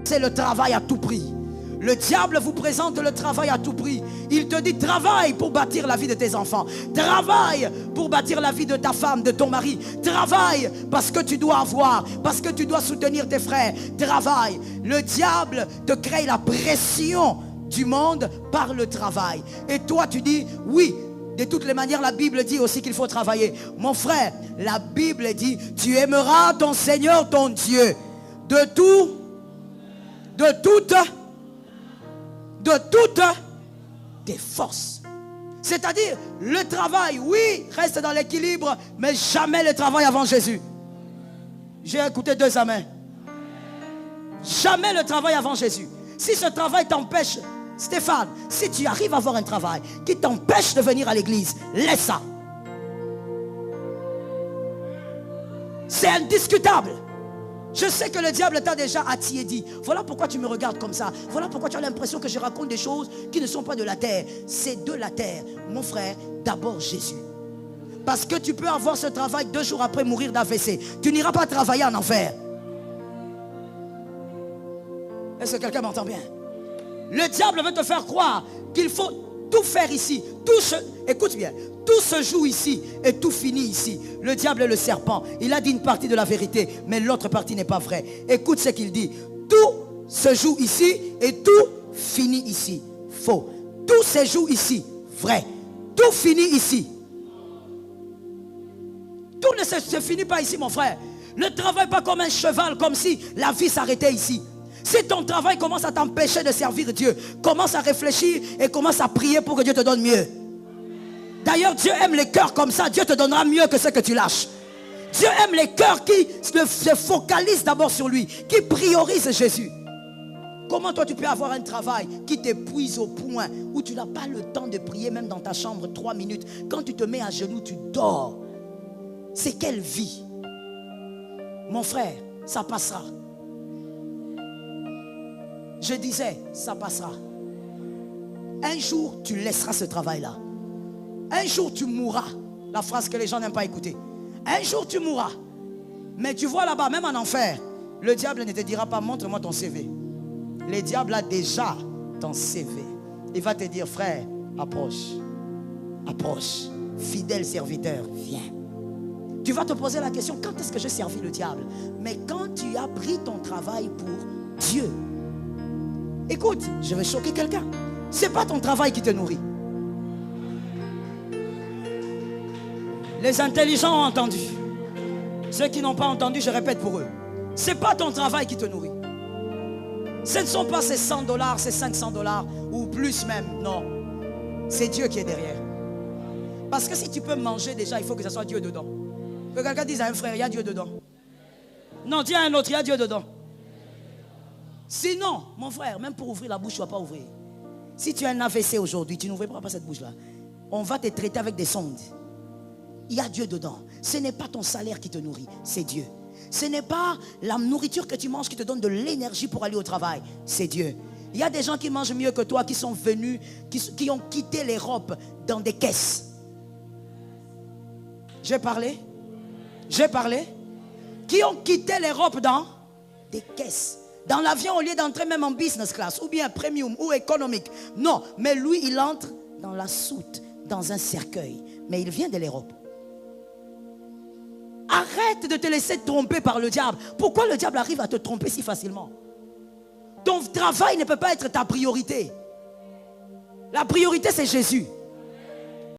c'est le travail à tout prix. Le diable vous présente le travail à tout prix. Il te dit travaille pour bâtir la vie de tes enfants. Travaille pour bâtir la vie de ta femme, de ton mari. Travaille parce que tu dois avoir, parce que tu dois soutenir tes frères. Travaille. Le diable te crée la pression du monde par le travail. Et toi tu dis oui. De toutes les manières, la Bible dit aussi qu'il faut travailler. Mon frère, la Bible dit tu aimeras ton Seigneur, ton Dieu, de toutes tes forces. C'est-à-dire, le travail, oui, reste dans l'équilibre, mais jamais le travail avant Jésus. J'ai écouté 2 amens. Jamais le travail avant Jésus. Si ce travail t'empêche, Stéphane, si tu arrives à avoir un travail qui t'empêche de venir à l'église, laisse ça. C'est indiscutable. Je sais que le diable t'a déjà attiédi. Voilà pourquoi tu me regardes comme ça. Voilà pourquoi tu as l'impression que je raconte des choses qui ne sont pas de la terre. C'est de la terre. Mon frère, d'abord Jésus. Parce que tu peux avoir ce travail 2 jours après mourir d'AVC. Tu n'iras pas travailler en enfer. Est-ce que quelqu'un m'entend bien? Le diable veut te faire croire qu'il faut tout faire ici. Écoute bien. Tout se joue ici et tout finit ici. Le diable est le serpent. Il a dit une partie de la vérité, mais l'autre partie n'est pas vraie. Écoute ce qu'il dit. Tout se joue ici et tout finit ici. Faux. Tout se joue ici. Vrai. Tout finit ici. Tout ne se finit pas ici, mon frère. Ne travaille pas comme un cheval, comme si la vie s'arrêtait ici. Si ton travail commence à t'empêcher de servir Dieu, commence à réfléchir et commence à prier pour que Dieu te donne mieux. D'ailleurs, Dieu aime les cœurs comme ça. Dieu te donnera mieux que ce que tu lâches. Dieu aime les cœurs qui se focalisent d'abord sur lui, qui priorisent Jésus. Comment toi tu peux avoir un travail qui t'épuise au point où tu n'as pas le temps de prier même dans ta chambre 3 minutes. Quand tu te mets à genoux, tu dors. C'est quelle vie? Mon frère, ça passera. Je disais, ça passera. Un jour, tu laisseras ce travail-là. Un jour, tu mourras. La phrase que les gens n'aiment pas écouter. Un jour, tu mourras. Mais tu vois là-bas, même en enfer, le diable ne te dira pas, montre-moi ton CV. Le diable a déjà ton CV. Il va te dire, frère, approche. Approche. Fidèle serviteur, viens. Tu vas te poser la question, quand est-ce que j'ai servi le diable? Mais quand tu as pris ton travail pour Dieu. Écoute, je vais choquer quelqu'un. Ce n'est pas ton travail qui te nourrit. Les intelligents ont entendu. Ceux qui n'ont pas entendu, je répète pour eux. Ce n'est pas ton travail qui te nourrit. Ce ne sont pas ces $100, ces $500 ou plus même. Non. C'est Dieu qui est derrière. Parce que si tu peux manger déjà, il faut que ce soit Dieu dedans. Que quelqu'un dise à un frère, il y a Dieu dedans. Non, dis à un autre, il y a Dieu dedans. Sinon, mon frère, même pour ouvrir la bouche, tu ne vas pas ouvrir. Si tu as un AVC aujourd'hui, tu n'ouvriras pas cette bouche-là. On va te traiter avec des sondes. Il y a Dieu dedans. Ce n'est pas ton salaire qui te nourrit, c'est Dieu. Ce n'est pas la nourriture que tu manges qui te donne de l'énergie pour aller au travail, c'est Dieu. Il y a des gens qui mangent mieux que toi, qui sont venus, qui ont quitté l'Europe dans des caisses. J'ai parlé? J'ai parlé? Qui ont quitté l'Europe dans des caisses. Dans l'avion, au lieu d'entrer même en business class, ou bien premium, ou économique. Non, mais lui, il entre dans la soute, dans un cercueil. Mais il vient de l'Europe. Arrête de te laisser tromper par le diable. Pourquoi le diable arrive à te tromper si facilement? Ton travail ne peut pas être ta priorité. La priorité, c'est Jésus.